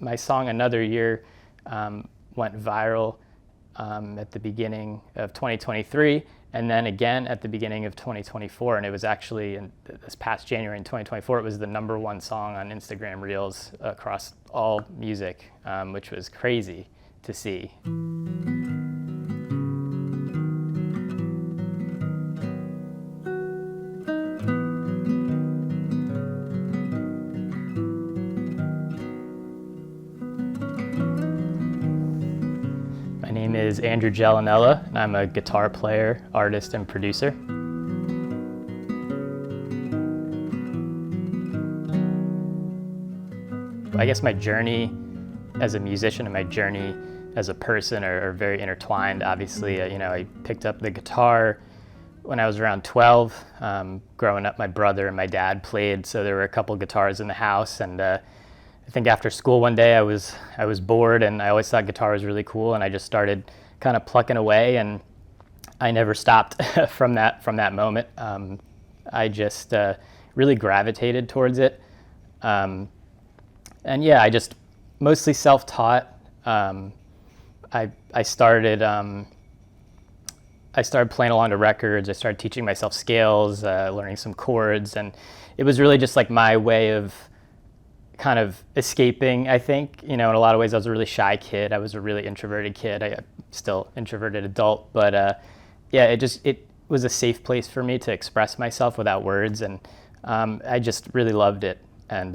my song Another Year went viral at the beginning of 2023, and then again at the beginning of 2024. And it was actually in this past January in 2024, it was the #1 song on Instagram Reels across all music, which was crazy to see. My name is Andrew Gialanella, and I'm a guitar player, artist, and producer. I guess my journey as a musician and my journey as a person are very intertwined. Obviously, I picked up the guitar when I was around 12. Growing up, my brother and my dad played, so there were a couple guitars in the house. And I think after school one day, I was bored, and I always thought guitar was really cool, and I just started kind of plucking away, and I never stopped from that moment. I just really gravitated towards it, and yeah, I just mostly self-taught. I started playing along to records. I started teaching myself scales, learning some chords, and it was really just like my way of kind of escaping, I think. In a lot of ways I was a really shy kid. I was a really introverted kid. I'm still introverted adult, but yeah, it was a safe place for me to express myself without words, and I just really loved it. And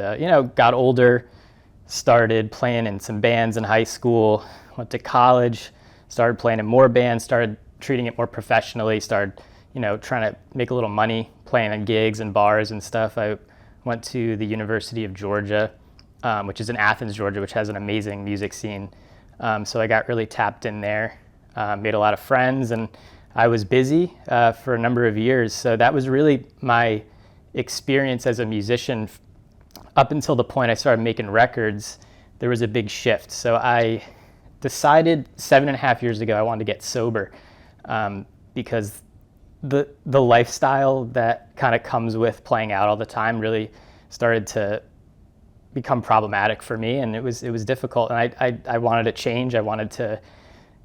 got older, started playing in some bands in high school, went to college, started playing in more bands, started treating it more professionally, started trying to make a little money playing in gigs and bars and stuff. I went to the University of Georgia, which is in Athens, Georgia, which has an amazing music scene. So I got really tapped in there, made a lot of friends, and I was busy for a number of years. So that was really my experience as a musician. Up until the point I started making records, there was a big shift. So I decided 7.5 years ago I wanted to get sober, because the lifestyle that kind of comes with playing out all the time really started to become problematic for me, and it was difficult, and I wanted to change. I wanted to,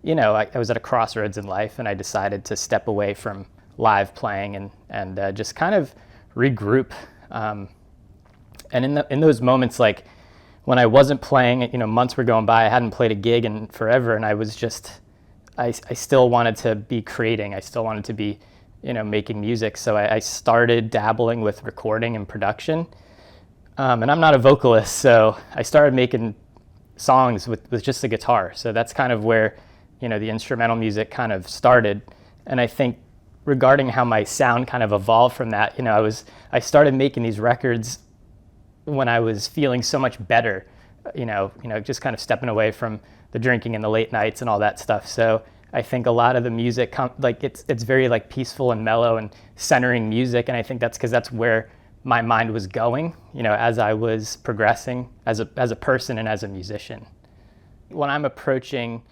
I was at a crossroads in life, and I decided to step away from live playing and just kind of regroup. And in those moments, like when I wasn't playing, months were going by, I hadn't played a gig in forever, and I was just, I still wanted to be creating. I still wanted to be, making music. So I started dabbling with recording and production. And I'm not a vocalist, so I started making songs with just the guitar. So that's kind of where, the instrumental music kind of started. And I think regarding how my sound kind of evolved from that, I started making these records when I was feeling so much better, just kind of stepping away from the drinking and the late nights and all that stuff. So I think a lot of the music, it's very like peaceful and mellow and centering music, and I think that's because that's where my mind was going, as I was progressing as a person and as a musician. When I'm approaching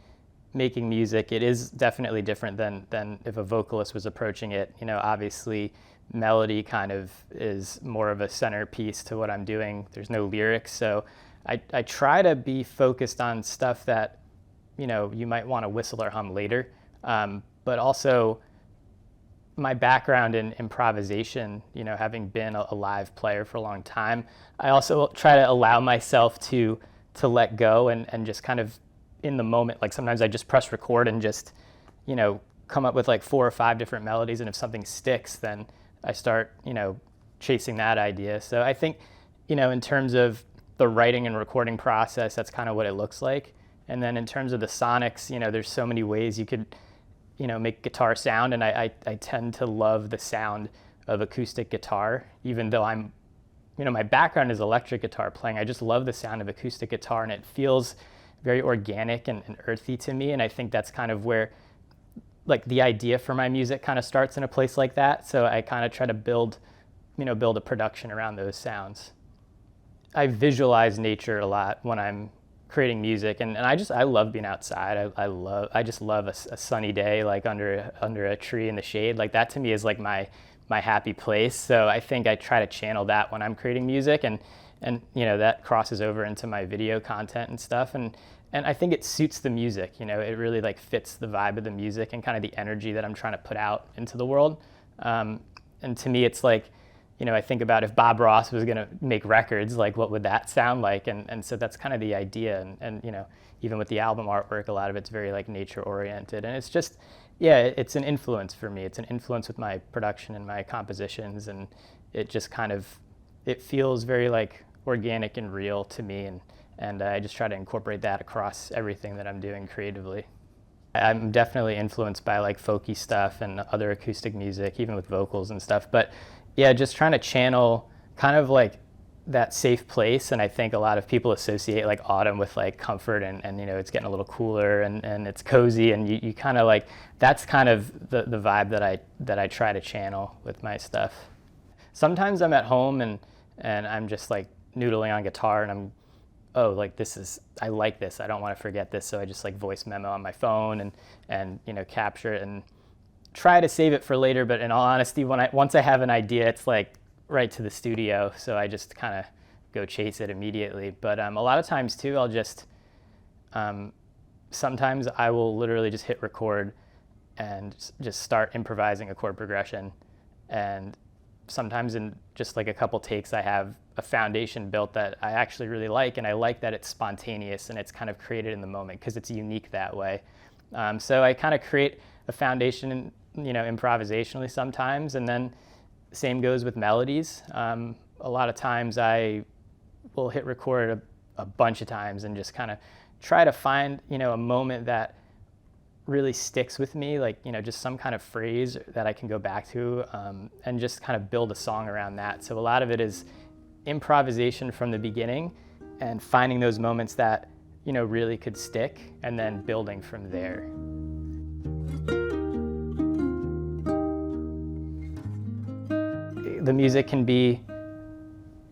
making music, it is definitely different than if a vocalist was approaching it. Obviously melody kind of is more of a centerpiece to what I'm doing. There's no lyrics, so I try to be focused on stuff that you might want to whistle or hum later, but also my background in improvisation, having been a live player for a long time, I also try to allow myself to let go and just kind of in the moment. Like sometimes I just press record and just, come up with like 4 or 5 different melodies, and if something sticks, then I start, chasing that idea. So I think, in terms of the writing and recording process, that's kind of what it looks like. And then in terms of the sonics, there's so many ways you could, make guitar sound, and I tend to love the sound of acoustic guitar, even though I'm, my background is electric guitar playing. I just love the sound of acoustic guitar, and it feels very organic and earthy to me, and I think that's kind of where like the idea for my music kind of starts in a place like that. So I kind of try to build a production around those sounds. I visualize nature a lot when I'm creating music, and I love being outside. I just love a sunny day, like under a tree in the shade. Like that to me is like my happy place. So I think I try to channel that when I'm creating music, and and that crosses over into my video content and stuff, and I think it suits the music. It really like fits the vibe of the music and kind of the energy that I'm trying to put out into the world. And to me, it's like, I think about if Bob Ross was going to make records, like what would that sound like? And so that's kind of the idea. And even with the album artwork, a lot of it's very like nature oriented. And it's just, it's an influence for me. It's an influence with my production and my compositions. And it just kind of, it feels very like organic and real to me. And I just try to incorporate that across everything that I'm doing creatively. I'm definitely influenced by like folky stuff and other acoustic music, even with vocals and stuff. But yeah, just trying to channel kind of like that safe place. And I think a lot of people associate like autumn with like comfort and it's getting a little cooler and it's cozy, and you kind of like, that's kind of the vibe that I try to channel with my stuff. Sometimes I'm at home and I'm just like noodling on guitar and I'm, I like this, I don't want to forget this, so I just like voice memo on my phone and capture it and try to save it for later. But in all honesty, once I have an idea, it's like right to the studio, so I just kind of go chase it immediately. But a lot of times too, I'll just sometimes I will literally just hit record and just start improvising a chord progression, and sometimes in just like a couple takes I have a foundation built that I actually really like, and I like that it's spontaneous and it's kind of created in the moment because it's unique that way. So I kind of create a foundation, improvisationally sometimes, and then same goes with melodies. A lot of times I will hit record a bunch of times and just kind of try to find, a moment that really sticks with me, like, just some kind of phrase that I can go back to, and just kind of build a song around that. So a lot of it is improvisation from the beginning and finding those moments that, really could stick, and then building from there. The music can be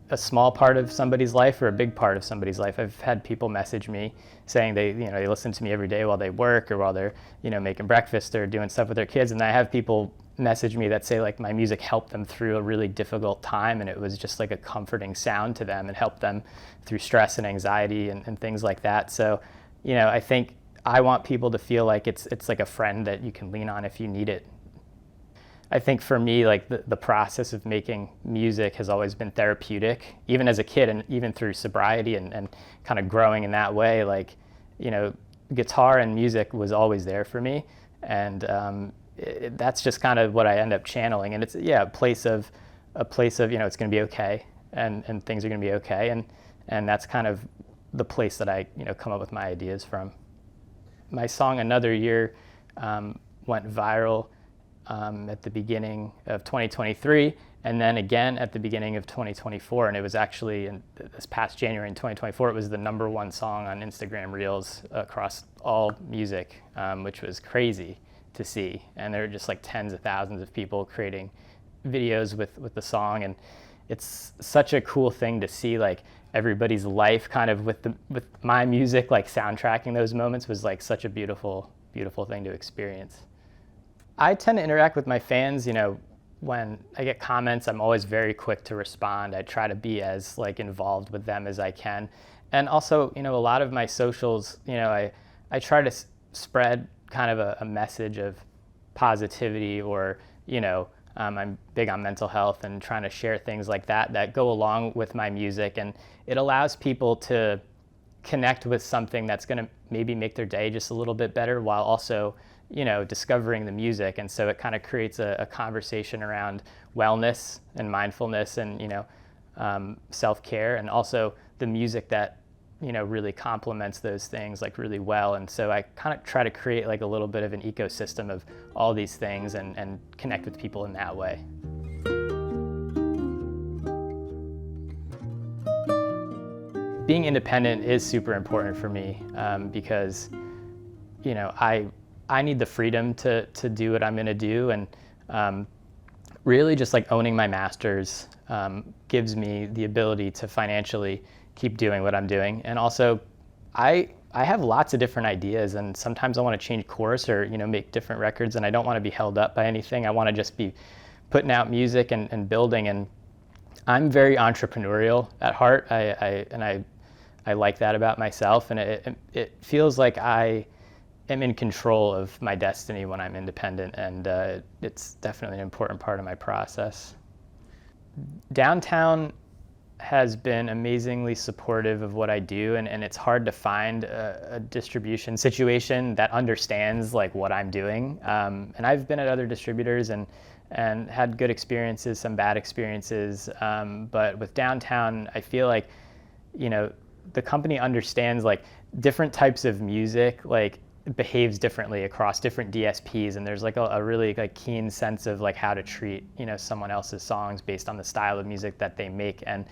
a small part of somebody's life or a big part of somebody's life. I've had people message me saying they listen to me every day while they work or while they're, making breakfast or doing stuff with their kids. And I have people message me that say like my music helped them through a really difficult time, and it was just like a comforting sound to them and helped them through stress and anxiety and things like that. So, I think I want people to feel like it's like a friend that you can lean on if you need it. I think for me, like the process of making music has always been therapeutic, even as a kid and even through sobriety and kind of growing in that way. Like, guitar and music was always there for me. And that's just kind of what I end up channeling. And it's, a place of, it's going to be okay, and things are going to be okay. And that's kind of the place that I, come up with my ideas from. My song, Another Year, went viral at the beginning of 2023, and then again at the beginning of 2024. And it was actually in this past January in 2024, it was the #1 song on Instagram Reels across all music, which was crazy to see. And there were just like tens of thousands of people creating videos with the song, and it's such a cool thing to see, like everybody's life kind of with my music, like soundtracking those moments was like such a beautiful thing to experience. I tend to interact with my fans, when I get comments, I'm always very quick to respond. I try to be as like involved with them as I can. And also, a lot of my socials, I try to spread kind of a message of positivity, or, I'm big on mental health and trying to share things like that go along with my music. And it allows people to connect with something that's going to maybe make their day just a little bit better, while also, discovering the music. And so it kind of creates a conversation around wellness and mindfulness and, self-care, and also the music that, really complements those things like really well. And so I kind of try to create like a little bit of an ecosystem of all these things and connect with people in that way. Being independent is super important for me, because, I need the freedom to do what I'm going to do, and really just like owning my masters gives me the ability to financially keep doing what I'm doing. And also, I have lots of different ideas, and sometimes I want to change course or make different records, and I don't want to be held up by anything. I want to just be putting out music and building. And I'm very entrepreneurial at heart. I like that about myself, and it feels like I am in control of my destiny when I'm independent, and it's definitely an important part of my process. Downtown has been amazingly supportive of what I do, and it's hard to find a distribution situation that understands like what I'm doing. And I've been at other distributors and had good experiences, some bad experiences. But with Downtown, I feel like, you know, the company understands like different types of music, like behaves differently across different DSPs, and there's like a really like keen sense of like how to treat, you know, someone else's songs based on the style of music that they make. And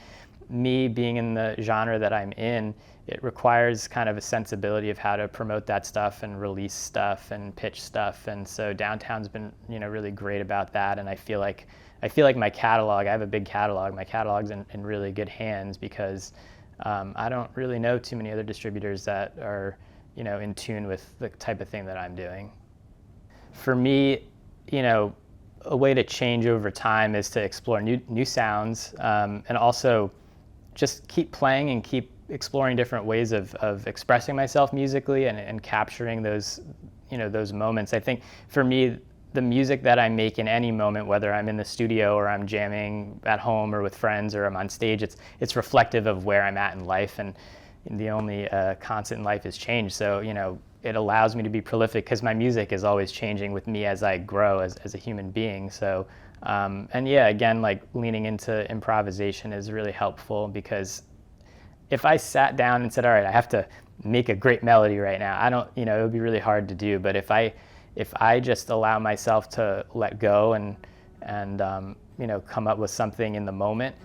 me being in the genre that I'm in, it requires kind of a sensibility of how to promote that stuff and release stuff and pitch stuff. And so Downtown's been, you know, really great about that. And I feel like my catalog, I have a big catalog, my catalog's in really good hands, because I don't really know too many other distributors that are, you know, in tune with the type of thing that I'm doing. For me, you know, a way to change over time is to explore new sounds, and also just keep playing and keep exploring different ways of expressing myself musically and capturing those, you know, those moments. I think for me, the music that I make in any moment, whether I'm in the studio or I'm jamming at home or with friends or I'm on stage, it's reflective of where I'm at in life, and the only constant in life is change. So, you know, it allows me to be prolific because my music is always changing with me as I grow as a human being. So, and yeah, again, like leaning into improvisation is really helpful, because if I sat down and said, all right, I have to make a great melody right now, I don't, you know, it would be really hard to do. But if I just allow myself to let go and you know, come up with something in the moment,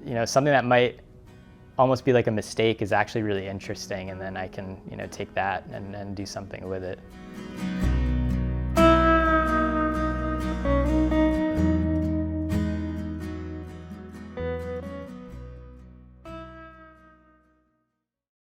you know, something that might almost be like a mistake is actually really interesting, and then I can, you know, take that and do something with it.